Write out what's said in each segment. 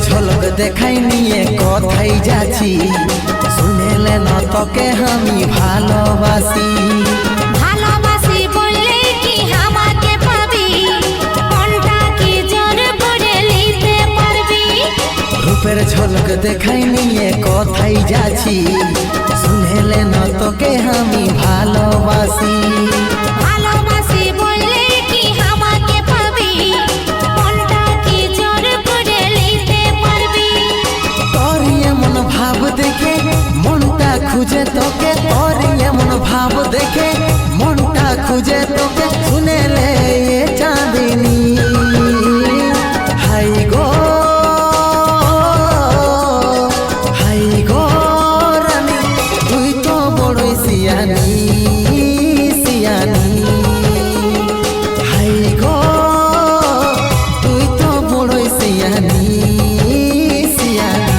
ঝলক দেখাই নিয়ে কথাই যাচ্ছি, শুনেলে না তোকে আমি ভালোবাসি। ভালোবাসি বললে কি আমাকে পাবি, মনটা কি জোর করে নিতে পারবি? রূপের ঝলক দেখাই নিয়ে কথাই যাচ্ছি, শুনেলে না তোকে আমি ভালোবাসি। ভালোবাসি বললে কি আমাকে পাবি, মনটা কি জোর করে নিতে পারবি? তোর এমন ভাব দেখে মনটা খুঁজে তোকে, তোর এমন ভাব দেখে মনটা খুঁজে তোকে, শুনেলে এ চাঁদিনী হাই গো হাই গো রানী, তুই তো বড়ই সিয়ানি সিয়ানি। হাই গো তুই তো বড়ই সিয়ানি সিয়ানি।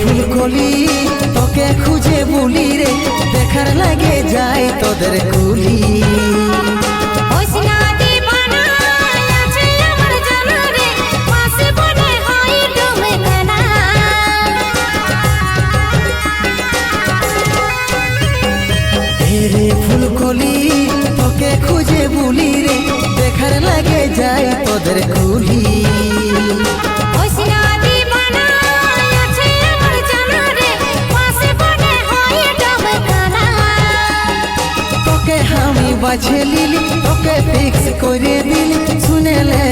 ফুলকলি তোকে খুঁজে বলি রে, দেখার লাগে যাই তোদের কুলি। রে ফুলকলি তোকে খুঁজে বলি রে, দেখার লাগে যাই তোদের কুলি। আমি বাছে লিলি তোকে ফিক্স করে দিলি, শুনেলে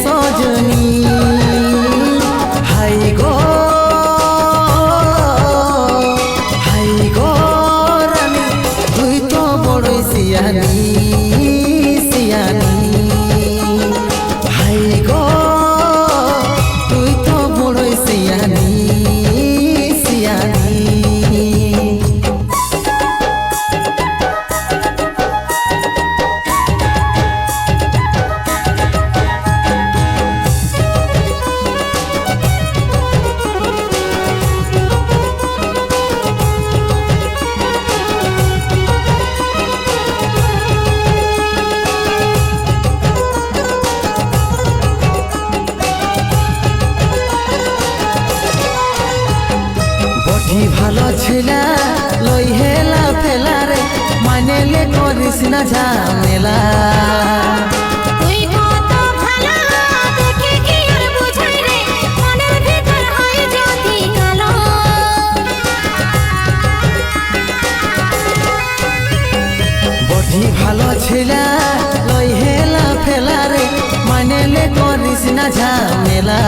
সজনী হাই গো হাই গো রানী, তুই তো বড়ই সিয়ানি সিয়ানি। হাই গো তুই তো বড়ই সিয়ানি সিয়ানি। ভালো ছিলা লই হেলা ফেলা রে, মানেলে করিস না ঝামেলা। তুই কত ভালো দেখে কি আর বুঝাই রে, মনের ভিতর হয় জ্যোতি কালো। বটি ভালো ছিলা লই হেলা ফেলা রে, মানেলে করিস না ঝামেলা।